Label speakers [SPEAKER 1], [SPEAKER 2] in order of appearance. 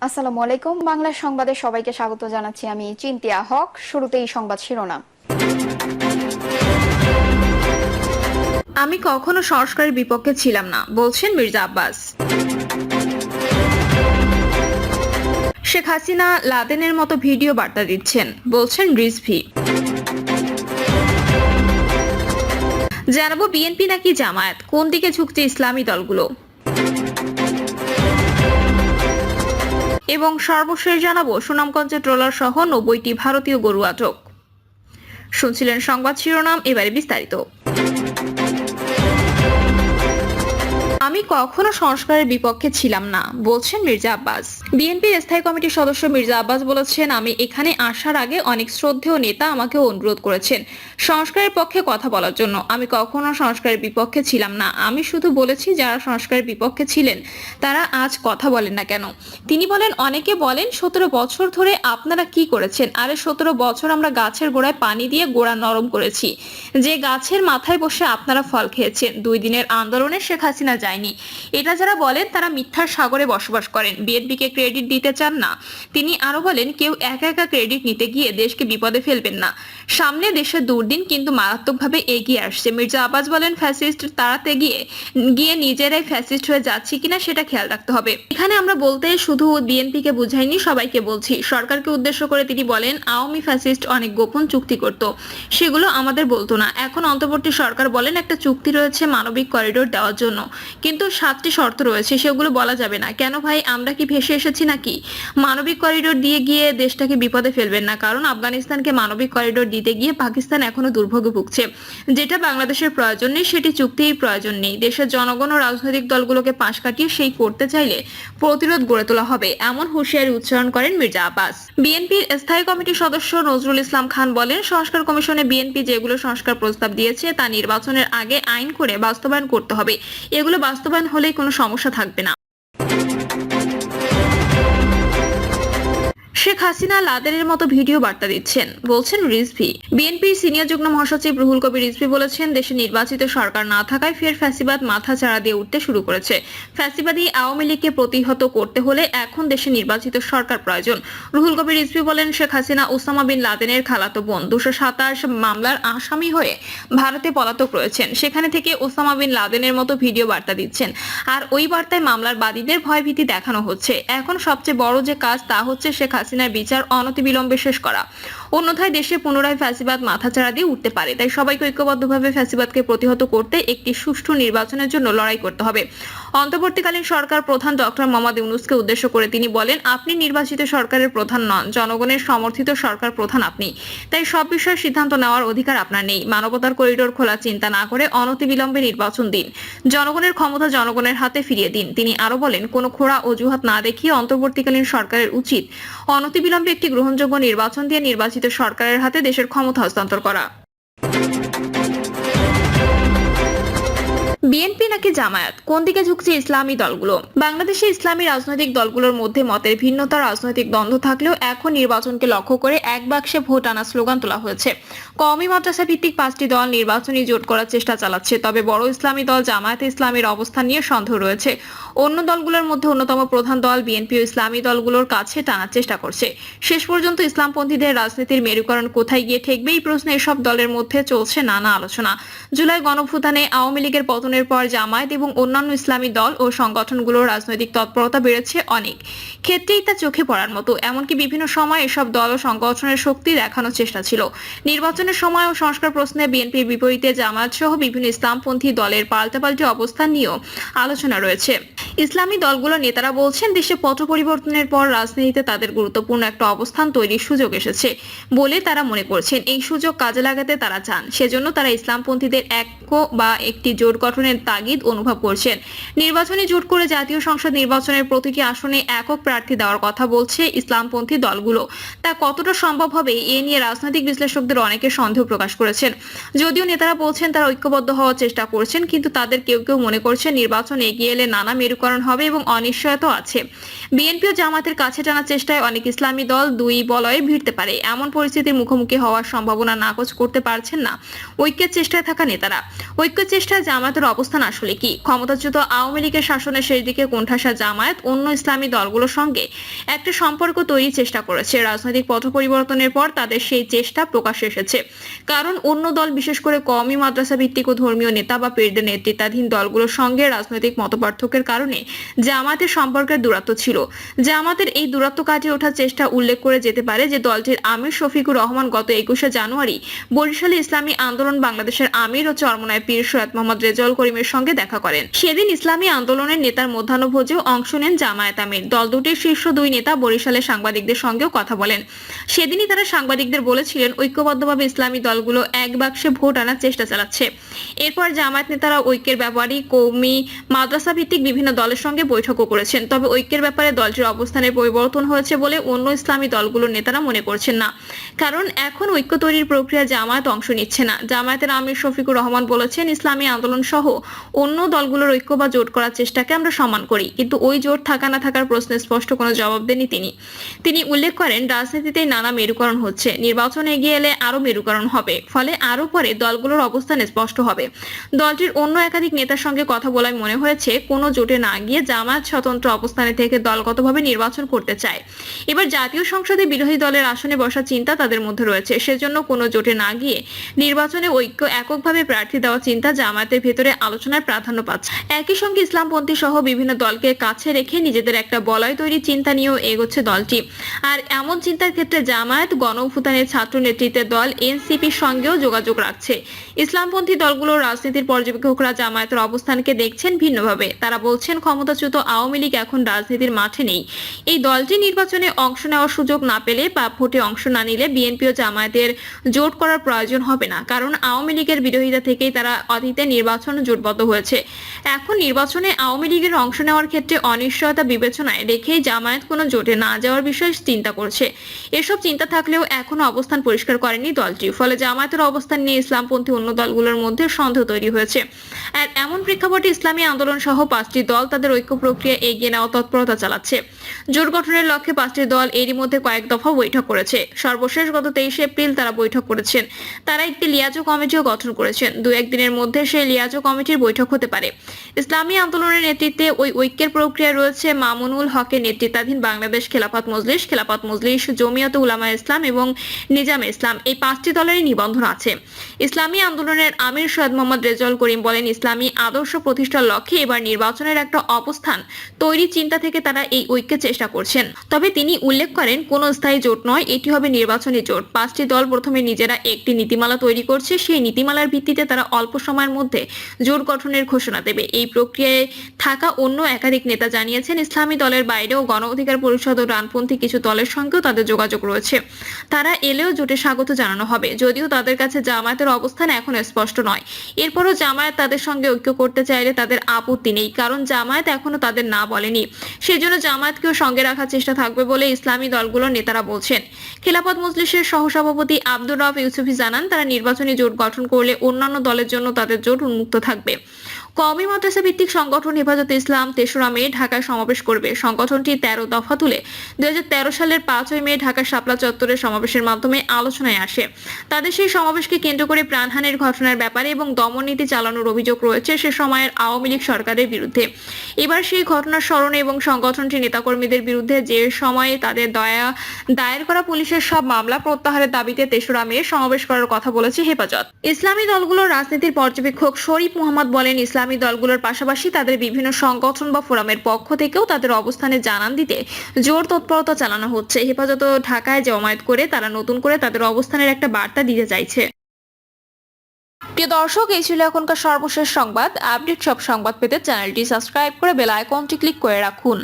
[SPEAKER 1] আসসালামু আলাইকুম। বাংলা সংবাদে সবাইকে স্বাগত জানাচ্ছি। আমি চিন্তিয়া হক। শুরুতেই সংবাদ শিরোনাম।
[SPEAKER 2] আমি কখনো সংস্কারের বিপক্ষে ছিলাম না, বলছেন মির্জা আব্বাস। শেখ হাসিনা লাদেনের মতো ভিডিও বার্তা দিচ্ছেন, বলছেন রিজভী। জানাবো বিএনপি নাকি জামায়াত, কোন দিকে ঝুঁকছে ইসলামী দলগুলো। এবং সর্বশেষ জানাবো সুনামগঞ্জে ট্রলার সহ 90টি ভারতীয় গরু আটক। শুনছিলেন সংবাদ শিরোনাম, এবারে বিস্তারিত। আমি কখনো সংস্কারের বিপক্ষে ছিলাম না, বলছেন মির্জা আব্বাস। বিএনপির স্থায়ী কমিটির সদস্য মির্জা আব্বাস বলেছেন, আমি এখানে আসার আগে অনেক শ্রদ্ধেয় নেতা আমাকে অনুরোধ করেছেন সংস্কারের পক্ষে কথা বলার জন্য। আমি কখনো সংস্কারের বিপক্ষে ছিলাম না। আমি শুধু বলেছি যারা সংস্কারের বিপক্ষে ছিলেন তারা আজ কথা বলেন না কেন। তিনি বলেন, অনেকে বলেন 17 বছর ধরে আপনারা কি করেছেন। আরে 17 বছর আমরা গাছের গোড়ায় পানি দিয়ে গোড়া নরম করেছি, যে গাছের মাথায় বসে আপনারা ফল খেয়েছেন। 2 দিনের আন্দোলনে শেখ হাসিনা যায়নি। এটা যারা বলেন তারা মিথ্যার সাগরে বসবাস করেন, বিএনপিকে ক্রেডিট দিতে চান না। তিনি আরো বলেন, কেউ একা একা ক্রেডিট নিতে গিয়ে দেশকে বিপদে ফেলবেন না। সামনে দেশের দুর্দিন কিন্তু মারাত্মকভাবে এগিয়ে আসছে। মির্জা আব্বাস বলেন, ফ্যাসিস্ট তাড়াতে গিয়ে নিজেরাই ফ্যাসিস্ট হয়ে যাচ্ছি কিনা সেটা খেয়াল রাখতে হবে। এখানে আমরা বলতে শুধু বিএনপিকে বুঝাইনি, সবাইকে বলছি। সরকারকে উদ্দেশ্য করে তিনি বলেন, আওয়ামী ফ্যাসিস্ট অনেক গোপন চুক্তি করত, সেগুলো আমাদের বলতো না। এখন অন্তর্বর্তী সরকার বলেন একটা চুক্তি রয়েছে মানবিক করিডোর দেওয়ার জন্য, কিন্তু 7টি শর্ত রয়েছে, সেগুলো বলা যাবে না। কেন ভাই, আমরা কি ভেসে এসেছি নাকি? মানবিক করিডোর দিয়ে গিয়ে দেশটাকে বিপদে ফেলবেন না, কারণ আফগানিস্তানকে মানবিক করিডোর দিতে গিয়ে পাকিস্তান এখনো দুর্ভোগে ভুগছে। যেটা বাংলাদেশের প্রয়োজন নেই সেটি চুক্তির প্রয়োজন নেই। দেশের জনগণ ও রাজনৈতিক দলগুলোকে পাশ কাটিয়ে সেই করতে চাইলে প্রতিরোধ গড়ে তোলা হবে, এমন হুঁশিয়ারি উচ্চারণ করেন মির্জা আব্বাস। বিএনপির স্থায়ী কমিটির সদস্য নজরুল ইসলাম খান বলেন, সংস্কার কমিশনে বিএনপি যেগুলো সংস্কার প্রস্তাব দিয়েছে তা নির্বাচনের আগে আইন করে বাস্তবায়ন করতে হবে। এগুলো বাস্তবায়ন হলেই কোনো সমস্যা থাকবে না। শেখ হাসিনা লাদেনের মতো ভিডিও বার্তা দিচ্ছেন, বলছেন রিজভী। বিএনপির সিনিয়র যুগ্ম মহাসচিব রুহুল কবির রিজভী বলেছেন, দেশে নির্বাচিত সরকার না থাকায় ফের ফ্যাসিবাদ মাথা চাড়া দিয়ে উঠতে শুরু করেছে। ফ্যাসিবাদী আওয়ামী লীগকে প্রতিহত করতে হলে এখন দেশে নির্বাচিত সরকার প্রয়োজন। রুহুল কবির রিজভী বলেন, শেখ হাসিনা ওসামা বিন লাদেনের খালাতো বোন 227 মামলার আসামি হয়ে ভারতে পলাতক রয়েছেন। সেখানে থেকে ওসামা বিন লাদেনের মতো ভিডিও বার্তা দিচ্ছেন, আর ওই বার্তায় মামলার বাদীদের ভয়ভীতি দেখানো হচ্ছে। এখন সবচেয়ে বড় যে কাজ তা হচ্ছে শেখ হাসিনার বিচার অনতিবিলম্বে শেষ করা। অন্যথায় দেশে পুনরায় ফ্যাসিবাদ মাথাচাড়া দিয়ে উঠতে পারে। তাই সবাইকে ঐক্যবদ্ধভাবে ফ্যাসিবাদকে প্রতিহত করতে একটি সুষ্ঠু নির্বাচনের জন্য লড়াই করতে হবে। অন্তর্বর্তীকালীন সরকার প্রধান ডক্টর মোহাম্মদ ইউনূসকে উদ্দেশ্য করে তিনি বলেন, আপনি নির্বাচিত সরকারের প্রধান নন, জনগণের সমর্থিত সরকার প্রধান আপনি। তাই সব বিষয়ে সিদ্ধান্ত নেওয়ার অধিকার আপনার নেই। মানবতার করিডোর খোলা চিন্তা না করে অনতিবিলম্বে নির্বাচন দিন। জনগণের ক্ষমতা জনগণের হাতে ফিরিয়ে দিন। তিনি আরো বলেন, কোনো খোঁড়া অজুহাত না দেখিয়ে অন্তর্বর্তীকালীন সরকারের উচিত অনতিবিলম্বে একটি গ্রহণযোগ্য নির্বাচন দিয়ে নির্বাচিত সরকারের হাতে দেশের ক্ষমতা হস্তান্তর করা। বিএনপি নাকি জামায়াত, কোন দিকে ঝুঁকছে ইসলামী দলগুলো? বাংলাদেশে ইসলামী রাজনৈতিক দলগুলোর মধ্যে মতের ভিন্নতা, রাজনৈতিক দ্বন্দ্ব থাকলেও এখন নির্বাচনকে লক্ষ্য করে এক বাক্সে ভোট আনা স্লোগান তোলা হয়েছে। কওমি মাদ্রাসা ভিত্তিক 5টি দল নির্বাচনী জোট করার চেষ্টা চালাচ্ছে। তবে বড় ইসলামী দল জামায়াতে ইসলামীর অবস্থান নিয়ে সন্দেহ রয়েছে। অন্য দলগুলোর মধ্যে অন্যতম প্রধান দল বিএনপি ও ইসলামী দলগুলোর কাছে টানার চেষ্টা করছে। শেষ পর্যন্ত ইসলামপন্থীদের রাজনীতির মেরুকরণ কোথায় গিয়ে ঠেকবে, এই প্রশ্নে এসব দলের মধ্যে চলছে নানা আলোচনা। জুলাই গণঅভ্যুত্থানে আওয়ামী লীগের পতনের পর জামায়াত এবং অন্যান্য ইসলামী দল ও সংগঠনগুলোর রাজনৈতিক তৎপরতা বেড়েছে অনেক ক্ষেত্রেই তা চোখে পড়ার মতো। এমনকি বিভিন্ন সময় এসব দল ও সংগঠনের শক্তি দেখানোর চেষ্টা ছিল। নির্বাচনের সময় ও সংস্কার প্রশ্নে বিএনপির বিপরীতে জামায়াত সহ বিভিন্ন ইসলামপন্থী দলের পাল্টাপাল্টি অবস্থান নিয়েও আলোচনা রয়েছে। ইসলামী দলগুলোর নেতারা বলছেন, দেশে পট পরিবর্তনের পর রাজনীতিতে তাদের গুরুত্বপূর্ণ একটা অবস্থান তৈরির সুযোগ এসেছে বলে তারা মনে করছেন। এই সুযোগ কাজে লাগাতে তারা চান, সেজন্য তারা ইসলামপন্থীদের একটি জোট গঠনের তাগিদ অনুভব করছেন। নির্বাচনী জোট করে জাতীয় সংসদ নির্বাচনের প্রতিটি আসনে একক প্রার্থী দেওয়ার কথা বলছে ইসলামপন্থী দলগুলো। তা কতটা সম্ভব হবে এ নিয়ে রাজনৈতিক বিশ্লেষকদের অনেকে সন্দেহ প্রকাশ করেছেন। যদিও নেতারা বলছেন তারা ঐক্যবদ্ধ হওয়ার চেষ্টা করছেন, কিন্তু তাদের কেউ কেউ মনে করছেন নির্বাচন এগিয়ে এলে নানা মেরুকরণ হবে এবং অনিশ্চয়তা আছে। বিএনপি ও জামাতের কাছে টানার চেষ্টায় অনেক ইসলামী দল দুই বলয়ে ভিড়তে পারে। এমন পরিস্থিতির মুখোমুখি হওয়ার সম্ভাবনা নাকচ করতে পারছেন না ঐক্যের চেষ্টায় থাকা নেতারা। ঐক্যের চেষ্টায় জামাতের অবস্থান আসলে কি? ক্ষমতাচ্যুত আওয়ামী লীগের শাসনের শেষ দিকে কোণঠাসা জামায়াত অন্য ইসলামী দলগুলোর সঙ্গে একটা সম্পর্ক তৈরির চেষ্টা করেছে। রাজনৈতিক পথ পরিবর্তনের পর তাদের সেই চেষ্টা প্রকাশ্যে এসেছে। কারণ অন্য দল, বিশেষ করে কওমি মাদ্রাসা ভিত্তিক ও ধর্মীয় নেতা বা পীরদের নেতৃত্বাধীন দলগুলোর সঙ্গে রাজনৈতিক মতপার্থক্যের কারণে জামায়াতের সম্পর্কের দূরত্ব ছিল। জামায়াতের এই দূরত্ব কাটিয়ে ওঠার চেষ্টা উল্লেখ করে যেতে পারে যে দলটির আমির শফিকুর রহমান গত 21শে জানুয়ারি বরিশালে ইসলামী আন্দোলন বাংলাদেশের আমির ও চরমনায় পীর সৈয়দ মোহাম্মদ রেজাউল করিমের সঙ্গে দেখা করেন। সেদিন ইসলামী আন্দোলনের নেতার মধ্যাহ্নভোজেও অংশ নেন জামায়াত আমির। দল দুটির শীর্ষ দুই নেতা বরিশালে সাংবাদিকদের সঙ্গেও কথা বলেন। সেদিনই তারা সাংবাদিকদের বলেছিলেন, ঐক্যবদ্ধভাবে ইসলামী দলগুলো এক বাক্সে ভোট আনার চেষ্টা চালাচ্ছে। এরপর জামায়াত নেতারা ঐক্যের ব্যাপারে কওমি মাদ্রাসা ভিত্তিক বিভিন্ন দলের সঙ্গে বৈঠকও করেছেন। তবে ঐক্যের ব্যাপারে দলটির অবস্থানের পরিবর্তন হয়েছে বলে অন্য ইসলামী দলগুলোর নেতারা মনে করছেন না। কারণ এখন ঐক্য তৈরির প্রক্রিয়া জামায়াত অংশ নিচ্ছে না। জামায়াতের আমির শফিকুর রহমান বলেছেন, ইসলামী আন্দোলন সহ অন্য দলগুলোর ঐক্য বা জোট করার চেষ্টাকে আমরা সম্মান করি, কিন্তু ওই জোট থাকা না থাকার প্রশ্নে স্পষ্ট কোনো জবাব দেননি তিনি উল্লেখ করেন, রাজনীতিতে নানা মেরুকরণ হচ্ছে, নির্বাচন এগিয়ে এলে আরো মেরুকরণ হবে, ফলে আরো পরে দলগুলোর অবস্থান স্পষ্ট হবে। দলটির অন্য একাধিক নেতার সঙ্গে কথা বলায় মনে হয়েছে কোনো জোটে না গিয়ে জামায়াত স্বতন্ত্র অবস্থানে থেকে দলগতভাবে নির্বাচন করতে চায়। এবার জাতীয় সংসদে বিরোধী দলের আসনে বসার চিন্তা তাদের মধ্যে রয়েছে। সেজন্য কোনো জোটে না গিয়ে নির্বাচনে ঐক্য এককভাবে প্রার্থী দেওয়ার চিন্তা জামায়াতের ভেতরে আলোচনায় প্রাধান্য পাচ্ছে। একই সঙ্গে ইসলামপন্থী সহ বিভিন্ন দলকে কাছে রেখে নিজেদের একটা বলয় তৈরির চিন্তা নিয়েও এগোচ্ছে দলটি। আর এমন চিন্তার ক্ষেত্রে জামায়াত, গণঅভ্যুত্থানের ছাত্র নেতৃত্বের দল এনসিপির সঙ্গেও যোগাযোগ রাখছে। ইসলামপন্থী দলগুলোর রাজনীতির পর্যবেক্ষকরা জামায়াতের অবস্থানকে দেখছেন ভিন্নভাবে। তারা বলছেন, ক্ষমতাচ্যুত আওয়ামী লীগ এখন রাজনীতির মাঠে নেই। এই দলটি নির্বাচনে অংশ নেওয়ার সুযোগ না পেলে বা ভোটে অংশ না নিলে বিএনপি ও জামায়াতের জোট করার প্রয়োজন হবে না। কারণ আওয়ামী লীগের বিরোধিতা থেকেই তারা অতীতে নির্বাচন জোটবদ্ধ হয়েছে। এখন নির্বাচনে আওয়ামী লীগের অংশ নেওয়ার ক্ষেত্রে অনিশ্চয়তা বিবেচনায় রেখেই জামায়াত কোনো জোটে না যাওয়ার বিষয়ে চিন্তা করছে। এসব চিন্তা থাকলেও এখনো অবস্থান পরিষ্কার করেনি দলটি। ফলে জামায়াতের অবস্থান নিয়ে ইসলামপন্থী অন্য দলগুলোর মধ্যে সন্দেহ তৈরি হয়েছে। আর এমন প্রেক্ষাপটে ইসলামী আন্দোলন সহ 5টি দল তাদের ঐক্য প্রক্রিয়া এগিয়ে নেওয়া তৎপরতা চালাচ্ছে। জোট গঠনের লক্ষ্যে 5টি দল এরই মধ্যে কয়েক দফা বৈঠক করেছে। সর্বশেষ গত 23 এপ্রিল তারা বৈঠক করেছেন। তারা একটি লিয়াজো কমিটিও গঠন করেছেন। 2-1 দিনের মধ্যে সেই লিয়াজো কমিটির বৈঠক হতে পারে। ইসলামী আন্দোলনের নেতৃত্বে ওই ঐক্যের প্রক্রিয়া রয়েছে মামুনুল হকের নেতৃত্বাধীন বাংলাদেশ খেলাফত মজলিস, জমিয়তে উলামায়ে ইসলাম এবং নিজামে ইসলাম। এই 5টি দলেরই নিবন্ধন আছে। ইসলামী আন্দোলনের আমির সৈয়দ মোহাম্মদ রেজাউল করিম বলেন, ইসলামী আদর্শ প্রতিষ্ঠার লক্ষ্যে এবার নির্বাচনের একটা অবস্থান তৈরির চিন্তা থেকে তারা এই ঐক্যের চেষ্টা করছেন। তবে তিনি উল্লেখ করেন, কোনো স্থায়ী জোট নয়, এটি হবে নির্বাচনী জোট। 5টি দল প্রথমে নিজেরা একটি নীতিমালা তৈরি করছে। সেই নীতিমালার ভিত্তিতে তারা অল্প সময়ের মধ্যে জোট গঠনের ঘোষণা দেবে। এই প্রক্রিয়ায় থাকা অন্য একাধিক নেতা জানিয়েছেন, ইসলামী দলের বাইরেও গণ অধিকার পরিষদ ও ডানপন্থী কিছু দলের সঙ্গেও তাদের যোগাযোগ রয়েছে। তারা এলেও জোটে স্বাগত জানানো হবে। যদিও তাদের কাছে জামায়াতের অবস্থান এখন স্পষ্ট নয়। এরপরও জামায়াত তাদের সঙ্গে ঐক্য করতে চাইলে তাদের আপত্তি নেই, কারণ জামায়াত এখনো তাদের না বলেনি। সেজন্য জামায়াতকেও সঙ্গে রাখার চেষ্টা থাকবে বলে ইসলামী দলগুলোর নেতারা বলছেন। খেলাফত মজলিসের সহসভাপতি আব্দুর রব ইউসুফী জানান, তারা নির্বাচনী জোট গঠন করলে অন্যান্য দলের জন্য তাদের জোট উন্মুক্ত থাকবে। কওমি মাদ্রাসা ভিত্তিক সংগঠন হেফাজতে ইসলাম 3রা মে ঢাকায় সমাবেশ করবে। সংগঠনটি 13 দফা তুলে 2013 সালের 5 মে ঢাকার শাপলা চত্বরে সমাবেশের মাধ্যমে আলোচনায় আসে। তাদের সেই সমাবেশকে কেন্দ্র করে প্রাণহানির ঘটনার ব্যাপারে এবং দমননীতি চালানোর অভিযোগ রয়েছে সে সময়ের আওয়ামী লীগ সরকারের বিরুদ্ধে। এবার সেই ঘটনার স্মরণে এবং সংগঠনটির নেতাকর্মীদের বিরুদ্ধে যে সময়ে তাদের দায়ের করা পুলিশের সব মামলা প্রত্যাহারের দাবিতে 3রা মে সমাবেশ করার কথা বলেছে হেফাজত। ইসলামী দলগুলোর রাজনীতির পর্যবেক্ষক শরীফ মোহাম্মদ বলেন, ইসলামী দলগুলোর পাশাপাশি তাদের বিভিন্ন সংগঠন বা ফোরামের পক্ষ থেকেও তাদের অবস্থানে জানান দিতে জোর তৎপরতা চালানো হচ্ছে। হেফাজত ঢাকায় জমায়েত করে তারা নতুন করে তাদের অবস্থানের একটা বার্তা দিতে চাইছে। প্রিয় দর্শক, এই ছিল এখনকার সর্বশেষ সংবাদ। আপডেট সব সংবাদ পেতে চ্যানেলটি সাবস্ক্রাইব করে বেল আইকনটি ক্লিক করে রাখুন।